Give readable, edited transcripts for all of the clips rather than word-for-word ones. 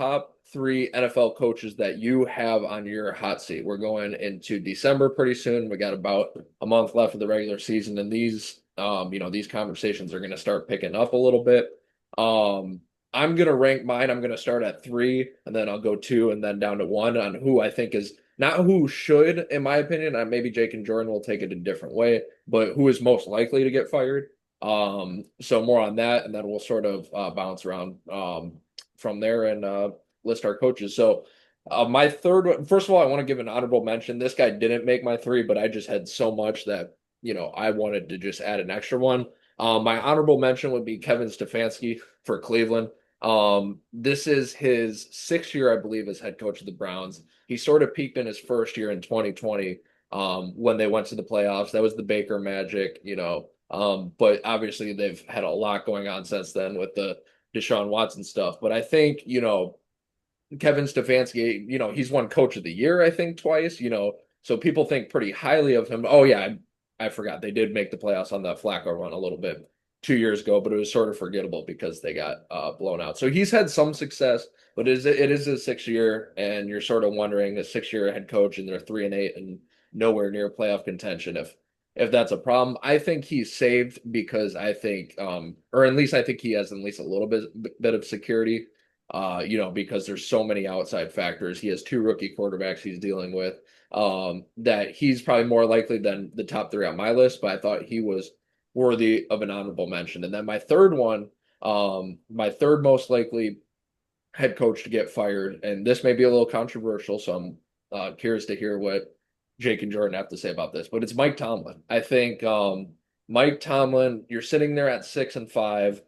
top three NFL coaches that you have on your hot seat. We're going into December pretty soon. We got about a month left of the regular season, and these conversations are going to start picking up a little bit. Um, I'm going to rank mine. I'm going to start at three, and then I'll go two, and then down to one on who I think is not who should, in my opinion. Maybe Jake and Jordan will take it a different way, but who is most likely to get fired. So more on that, and then we'll sort of bounce around from there and list our coaches. So my third one, first of all, I want to give an honorable mention. This guy didn't make my three, but I just had so much that I wanted to just add an extra one. My honorable mention would be Kevin Stefanski for Cleveland. This is his sixth year, I believe, as head coach of the Browns. He sort of peaked in his first year in 2020 when they went to the playoffs. That was the Baker magic. But obviously they've had a lot going on since then with the Deshaun Watson stuff. But I think, Kevin Stefanski, he's won coach of the year, I think, twice, so people think pretty highly of him. Oh, yeah, I forgot. They did make the playoffs on that Flacco run a little bit 2 years ago, but it was sort of forgettable because they got blown out. So he's had some success, but it is his sixth year, and you're sort of wondering a 6 year head coach and they're 3-8 and nowhere near playoff contention if that's a problem. I think he's saved because I think, or at least I think he has at least a little bit of security, because there's so many outside factors. He has two rookie quarterbacks he's dealing with, that he's probably more likely than the top three on my list, but I thought he was worthy of an honorable mention. And then my third one, my third most likely head coach to get fired, and this may be a little controversial, so I'm curious to hear what Jake and Jordan have to say about this, but it's Mike Tomlin. I think Mike Tomlin, you're sitting there at 6-5.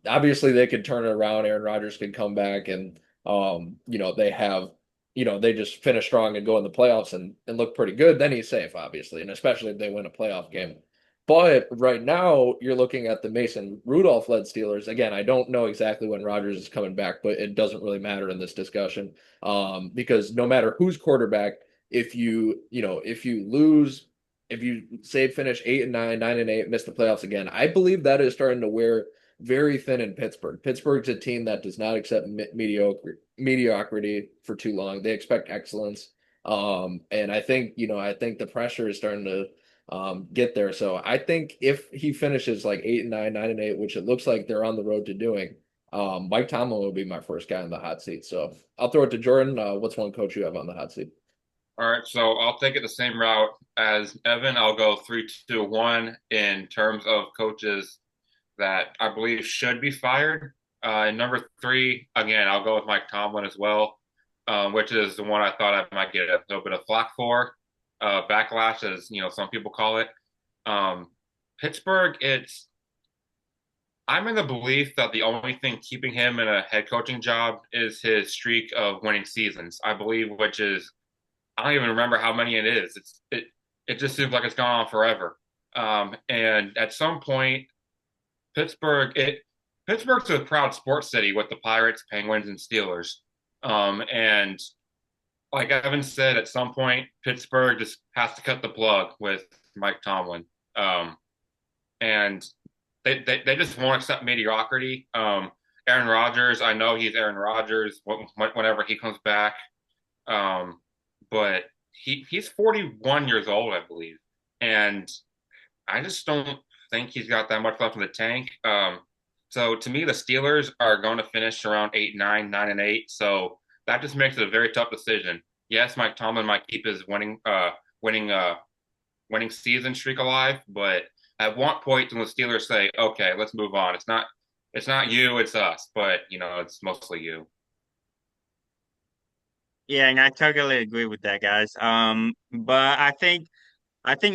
Obviously they could turn it around. Aaron Rodgers could come back and they have, they just finish strong and go in the playoffs and look pretty good. Then he's safe, obviously, and especially if they win a playoff game. But right now, you're looking at the Mason Rudolph-led Steelers. Again, I don't know exactly when Rodgers is coming back, but it doesn't really matter in this discussion, because no matter who's quarterback, if you say finish 8-9, 9-8, miss the playoffs again, I believe that is starting to wear very thin in Pittsburgh. Pittsburgh's a team that does not accept mediocrity for too long. They expect excellence, and I think the pressure is starting to get there. So I think if he finishes like 8-9, 9-8, which it looks like they're on the road to doing, Mike Tomlin will be my first guy on the hot seat. So I'll throw it to Jordan. What's one coach you have on the hot seat? All right, so I'll take it the same route as Evan. I'll go 3-2-1 in terms of coaches that I believe should be fired. And number three, again, I'll go with Mike Tomlin as well, which is the one I thought I might get a little bit of flack for, backlash, as some people call it. Um, Pittsburgh, I'm in the belief that the only thing keeping him in a head coaching job is his streak of winning seasons. I believe, which is I don't even remember how many it is. It just seems like it's gone on forever. And at some point, Pittsburgh's a proud sports city with the Pirates, Penguins, and Steelers. And like Evan said, at some point, Pittsburgh just has to cut the plug with Mike Tomlin. And they just won't accept mediocrity. Aaron Rodgers, I know he's Aaron Rodgers whenever he comes back. But he's 41 years old, I believe, and I just don't think he's got that much left in the tank. So to me, the Steelers are going to finish around 8-9, 9-8. So that just makes it a very tough decision. Yes, Mike Tomlin might keep his winning season streak alive, but at what point do the Steelers say, "Okay, let's move on"? It's not you, it's us, but it's mostly you. Yeah, and I totally agree with that, guys. But I think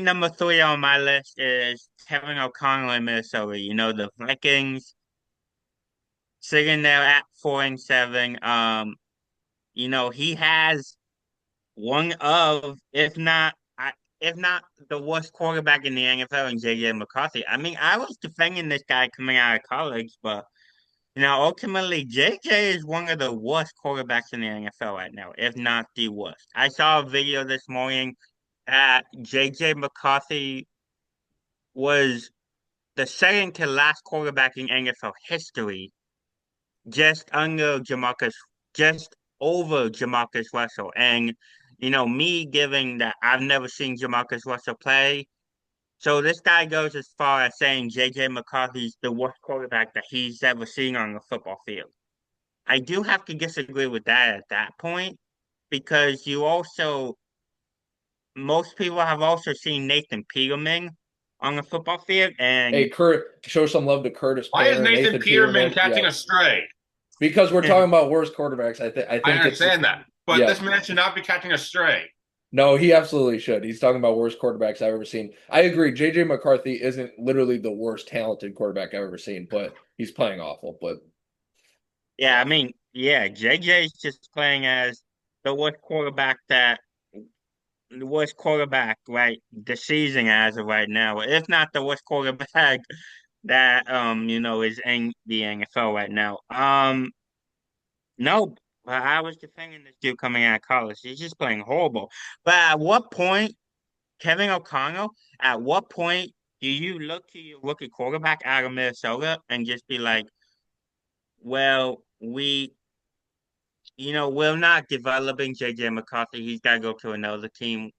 number three on my list is Kevin O'Connell in Minnesota. The Vikings sitting there at 4-7. He has one of, if not the worst quarterback in the NFL in J.J. McCarthy. I mean, I was defending this guy coming out of college, but ultimately, JJ is one of the worst quarterbacks in the NFL right now, if not the worst. I saw a video this morning that JJ McCarthy was the second to last quarterback in NFL history just under Jamarcus, just over Jamarcus Russell. And, me giving that I've never seen Jamarcus Russell play. So this guy goes as far as saying JJ McCarthy's the worst quarterback that he's ever seen on the football field. I do have to disagree with that at that point because most people have also seen Nathan Peterman on the football field, and Hey, Kurt, show some love to Curtis Why is Painter, Nathan Nathan Peterman Peterman. catching Yeah, a stray? because we're talking about worst quarterbacks. I I think it's understand that, but yeah. this man should not be catching a stray. No, he absolutely should. He's talking about worst quarterbacks I've ever seen. I agree. JJ McCarthy isn't literally the worst talented quarterback I've ever seen, but he's playing awful. But yeah, I yeah, mean, yeah, JJ's just playing as the worst quarterback that the worst quarterback right the season as of right now, if not the worst quarterback that is in the NFL right now. No, but I was defending this dude coming out of college. He's just playing horrible. But at what point, Kevin O'Connell, at what point do you look to your rookie quarterback out of Minnesota and just be like, well, we're not developing JJ McCarthy. He's got to go to another team.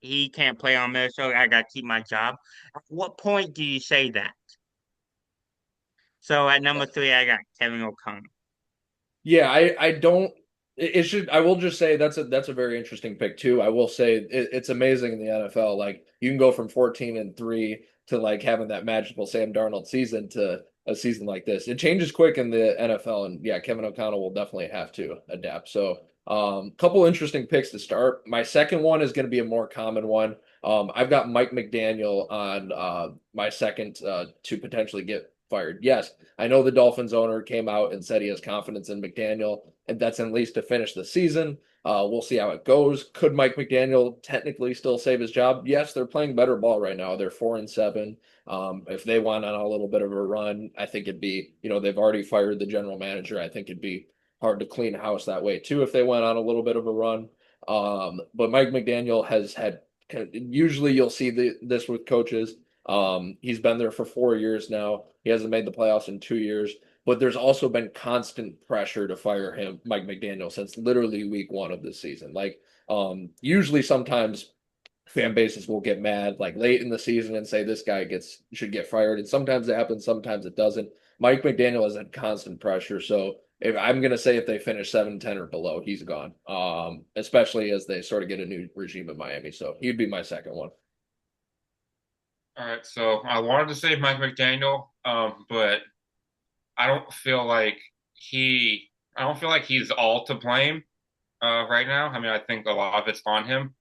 He can't play on Minnesota. I got to keep my job. At what point do you say that? So at number three, I got Kevin O'Connell. yeah, I don't. It should. I will just say that's a very interesting pick too. I will say it's amazing in the NFL. Like you can go from 14-3 to like having that magical Sam Darnold season to a season like this. It changes quick in the NFL, and yeah, Kevin O'Connell will definitely have to adapt. So, couple interesting picks to start. My second one is going to be a more common one. I've got Mike McDaniel on my second to potentially get fired. Yes, I know the Dolphins owner came out and said he has confidence in McDaniel, and that's at least to finish the season. We'll see how it goes. Could Mike McDaniel technically still save his job? Yes, they're playing better ball right now. They're 4-7. If they went on a little bit of a run, I think it'd be, they've already fired the general manager. I think it'd be hard to clean house that way too if they went on a little bit of a run. But Mike McDaniel has had usually you'll see this with coaches. He's been there for 4 years now. He hasn't made the playoffs in 2 years, but there's also been constant pressure to fire him, Mike McDaniel, since literally week one of this season. Like, usually sometimes fan bases will get mad like late in the season and say this guy should get fired. And sometimes it happens, sometimes it doesn't. Mike McDaniel has had constant pressure. So if I'm gonna say if they finish 7-10 or below, he's gone. Especially as they sort of get a new regime in Miami. So he'd be my second one. All right, so I wanted to say Mike McDaniel, but I don't feel like I don't feel like he's all to blame right now. I mean, I think a lot of it's on him,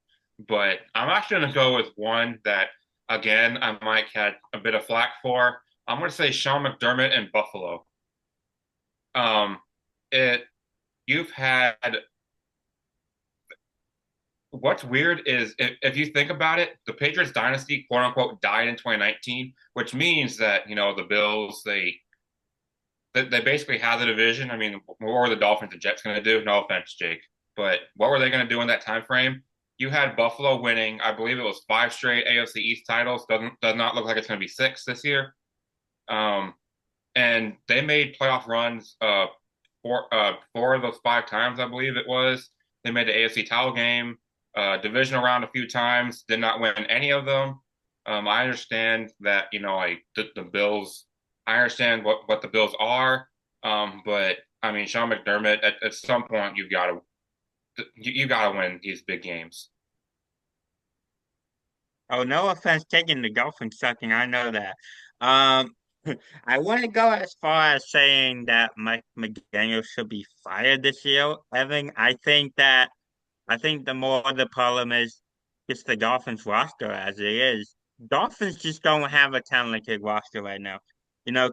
but I'm actually going to go with one that, again, I might get a bit of flack for. I'm going to say Sean McDermott in Buffalo. Um, it you've had What's weird is if you think about it, the Patriots dynasty, quote unquote, died in 2019, which means that, the Bills, they basically have the division. I mean, what were the Dolphins and Jets going to do? No offense, Jake, but what were they going to do in that time frame? You had Buffalo winning, I believe it was five straight AFC East titles. Does not look like it's going to be six this year. Um, and they made playoff runs four of those five times, I believe it was. They made the AFC title game, divisional round a few times, did not win any of them. I understand that, like the Bills, I understand what the Bills are, but I mean, Sean McDermott, at some point, you got to win these big games. Oh, no offense taking the Dolphins sucking. I know that. Um, I wouldn't go as far as saying that Mike McDaniel should be fired this year, Evan. I think the more the problem is just the Dolphins roster as it is. Dolphins just don't have a talented roster right now.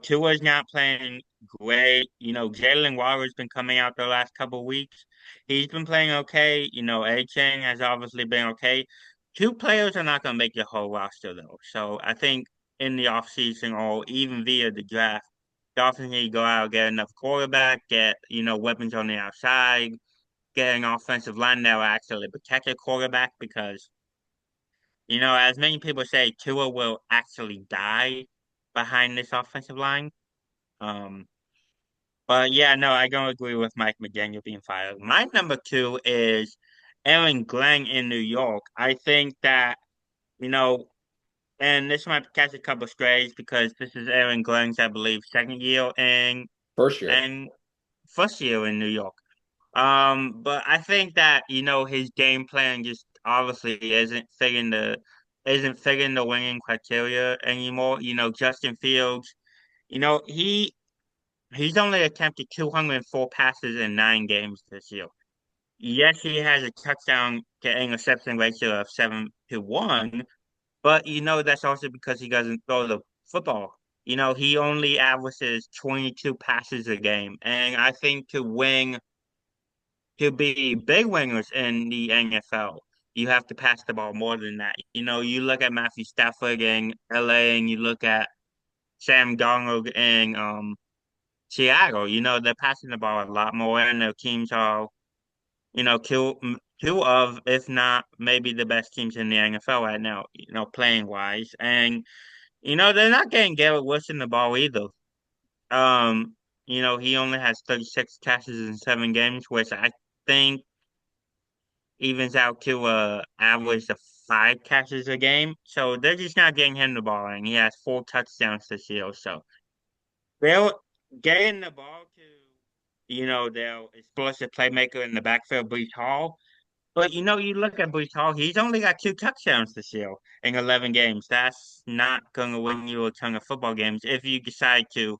Tua's not playing great. Jalen Waddle's been coming out the last couple of weeks. He's been playing okay. A-Chain has obviously been okay. Two players are not going to make your whole roster though. So I think in the offseason or even via the draft, Dolphins need to go out, get enough quarterback, get, weapons on the outside, get an offensive line that will actually protect a quarterback because, as many people say, Tua will actually die behind this offensive line. Um, But yeah, no, I don't agree with Mike McDaniel being fired. My number two is Aaron Glenn in New York. I think that, you know, and this might catch a couple strays because this is Aaron Glenn's, I believe, second year First year. and first year in New York. But I think that, his game plan just obviously isn't fitting the winning criteria anymore. Justin Fields, you know, he he's only attempted 204 passes in 9 games this year. Yes, he has a touchdown to interception ratio of 7-1, but that's also because he doesn't throw the football. He only averages 22 passes a game. And I think to be big winners in the NFL, you have to pass the ball more than that. You look at Matthew Stafford in LA and you look at Sam Darnold in Seattle, they're passing the ball a lot more and their teams are, two of, if not maybe the best teams in the NFL right now, playing wise. And they're not getting Garrett Wilson the ball either. Um, he only has 36 catches in 7 games, which I think evens out to a average of 5 catches a game. So they're just not getting him the ball, and he has 4 touchdowns this year. So they're getting the ball to, their explosive playmaker in the backfield, Breece Hall. But you look at Breece Hall, he's only got 2 touchdowns this year in 11 games. That's not going to win you a ton of football games if you decide to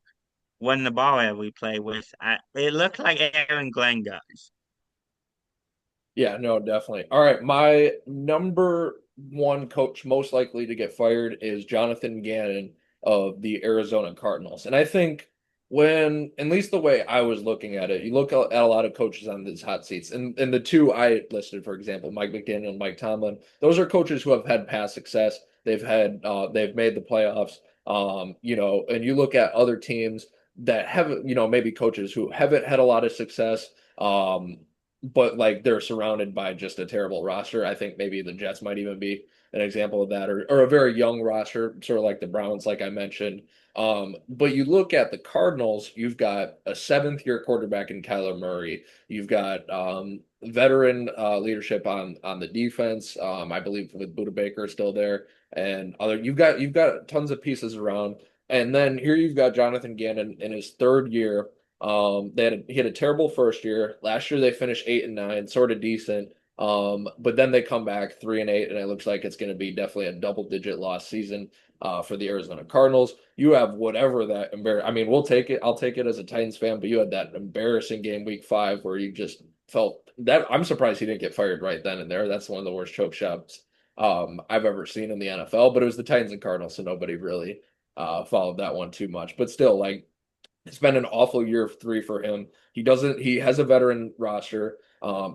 win the ball every play, which it looks like Aaron Glenn does. Yeah, no, definitely. All right, my number one coach most likely to get fired is Jonathan Gannon of the Arizona Cardinals. And I think when, at least the way I was looking at it, you look at a lot of coaches on these hot seats, and the two I listed, for example, Mike McDaniel and Mike Tomlin, those are coaches who have had past success. They've made the playoffs. And you look at other teams that haven't, maybe coaches who haven't had a lot of success. But like they're surrounded by just a terrible roster. I think maybe the Jets might even be an example of that, or a very young roster, sort of like the Browns, like I mentioned. But you look at the Cardinals, you've got a seventh-year quarterback in Kyler Murray. You've got veteran leadership on the defense. I believe with Buda Baker still there, and other you've got tons of pieces around. And then here you've got Jonathan Gannon in his third year. He had a terrible first year. Last year they finished 8-9, sort of decent. But then they come back 3-8, and it looks like it's going to be definitely a double-digit loss season for the Arizona Cardinals. You have whatever that I mean, we'll take it. I'll take it as a Titans fan, but you had that embarrassing game week 5 where you just felt that I'm surprised he didn't get fired right then and there. That's one of the worst choke jobs I've ever seen in the NFL. But it was the Titans and Cardinals, so nobody really followed that one too much. But still, like it's been an awful year 3 for him. He has a veteran roster.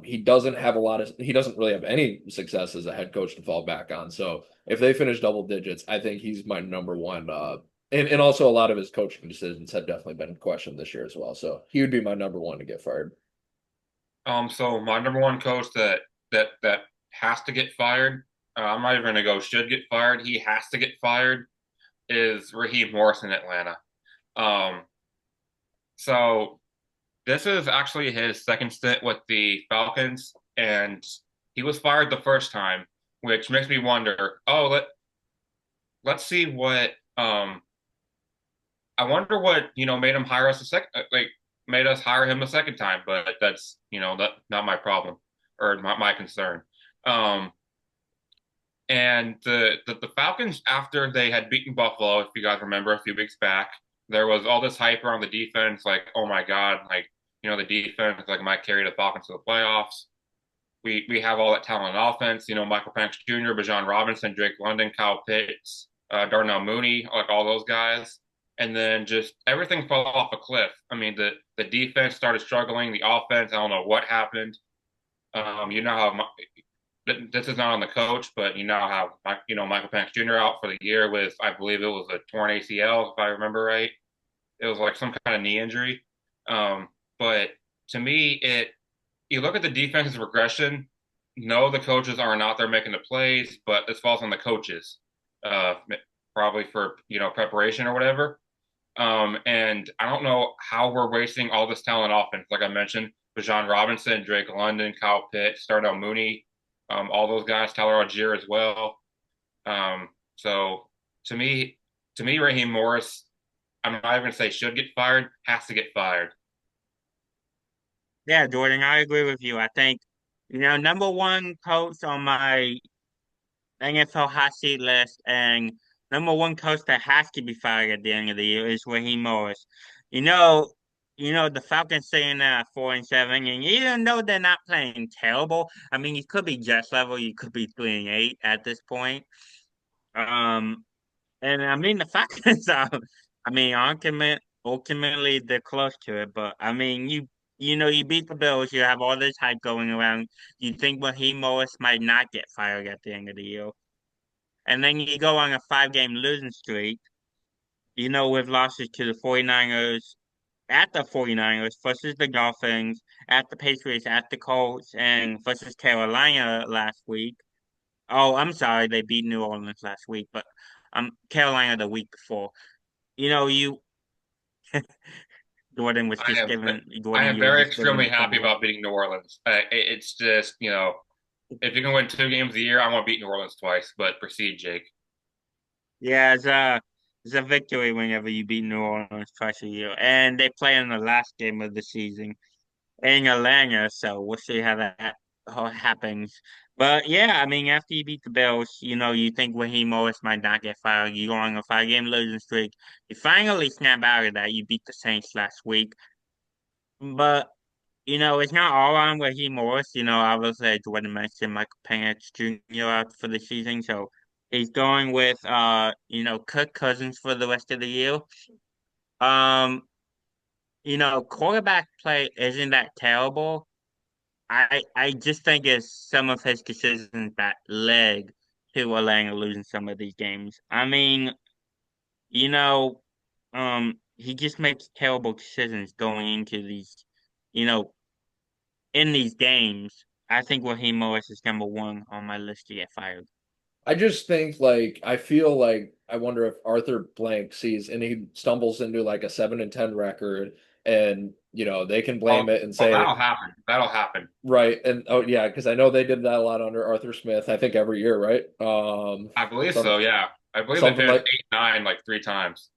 He doesn't really have any success as a head coach to fall back on. So if they finish double digits, I think he's my number one. And also a lot of his coaching decisions have definitely been questioned this year as well. So he would be my number one to get fired. So my number one coach that has to get fired, I'm not even gonna go should get fired. He has to get fired. Is Raheem Morris in Atlanta? Um, so this is actually his second stint with the Falcons, and he was fired the first time, which makes me wonder. Let's see what I wonder what made him hire us a second like made us hire him a second time, but that's that not my problem or my concern. Um, and the Falcons, after they had beaten Buffalo, if you guys remember a few weeks back, there was all this hype around the defense, like, oh my God, like, the defense like might carry the Falcons to the playoffs. We have all that talent on offense, Michael Penix Jr., Bijan Robinson, Drake London, Kyle Pitts, Darnell Mooney, like all those guys. And then just everything fell off a cliff. I mean, the defense started struggling, the offense, I don't know what happened. You know how this is not on the coach, but Michael Penix Jr. out for the year with I believe it was a torn ACL, if I remember right. It was like some kind of knee injury. But to me, you look at the defense's regression. No, the coaches aren't out there making the plays, but this falls on the coaches, probably for preparation or whatever. And I don't know how we're wasting all this talent offense. Like I mentioned, Bijan Robinson, Drake London, Kyle Pitts, Darnell Mooney, all those guys, Tyler Algier as well. So to me, Raheem Morris, I'm not even gonna say should get fired, has to get fired. Yeah, Jordan, I agree with you. I think, number one coach on my NFL hot seat list and number one coach that has to be fired at the end of the year is Raheem Morris. You know, the Falcons sitting there at 4-7, and even though they're not playing terrible, I mean, you could be Jets level, you could be 3-8 at this point. Um, and I mean, the Falcons are, I mean, ultimately they're close to it, but I mean, you beat the Bills, you have all this hype going around. You think Raheem Morris might not get fired at the end of the year. And then you go on a 5-game losing streak, with losses to the 49ers, at the 49ers versus the Dolphins, at the Patriots, at the Colts, and versus Carolina last week. Oh, I'm sorry, they beat New Orleans last week, but Carolina the week before. You know, you Jordan was I just am giving I Jordan, am you were very just giving extremely the happy thumbs up. about beating New Orleans. It's just, if you can win 2 games a year, I want to beat New Orleans twice. But proceed, Jake. Yeah, it's a victory whenever you beat New Orleans twice a year, and they play in the last game of the season in Atlanta, so we'll see how happens. But yeah, I mean, after you beat the Bills, you think Raheem Morris might not get fired. You go on a 5-game losing streak. You finally snap out of that. You beat the Saints last week, but it's not all on Raheem Morris. Obviously, Jordan mentioned Michael Penix Jr. out for the season, so he's going with Kirk Cousins for the rest of the year. Um, quarterback play isn't that terrible. I just think it's some of his decisions that led to Atlanta losing some of these games. I mean, you know, he just makes terrible decisions going into you know, in these games. I think Raheem Morris is number one on my list to get fired. I just think like I feel like I wonder if Arthur Blank sees and he stumbles into like a 7-10 record and they can Oh, blame it and oh, say that'll happen. That'll happen. right and oh yeah, because I know they did that a lot under Arthur Smith, I think every year, right? I believe Some so. Yeah, I believe they something finished like 8-9 like 3 times.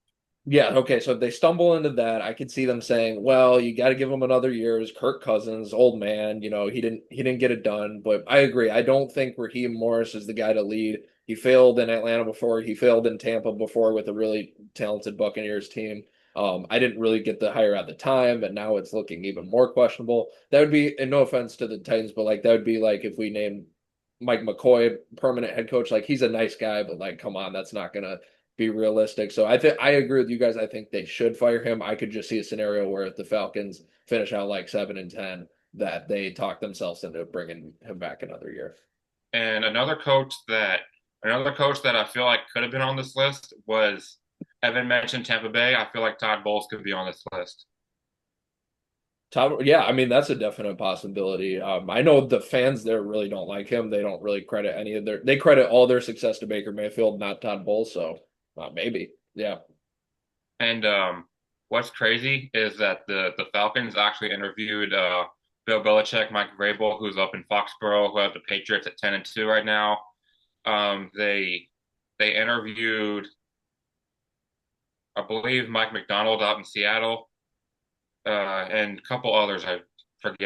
yeah, okay. So if they stumble into that, I could see them saying, "Well, you got to give him another year." It's Kirk Cousins, old man. He didn't get it done. But I agree. I don't think Raheem Morris is the guy to lead. He failed in Atlanta before. He failed in Tampa before with a really talented Buccaneers team. I didn't really get the hire at the time, but now it's looking even more questionable. That would be, and no offense to the Titans, but like that would be like if we named Mike McCoy permanent head coach. Like he's a nice guy, but like, come on, that's not gonna be realistic. So I agree with you guys. I think they should fire him. I could just see a scenario where if the Falcons finish out like 7-10, that they talk themselves into bringing him back another year. And another coach that I feel like could have been on this list was Evan mentioned Tampa Bay. I feel like Todd Bowles could be on this list. Tom, yeah, I mean that's a definite possibility. I know the fans there really don't like him. They don't really credit any of their. They credit all their success to Baker Mayfield, not Todd Bowles. So maybe, yeah. And what's crazy is that the Falcons actually interviewed Bill Belichick, Mike Vrabel, who's up in Foxborough, who have the Patriots at 10-2 right now. They interviewed, I believe, Mike McDonald out in Seattle, and a couple others I forget.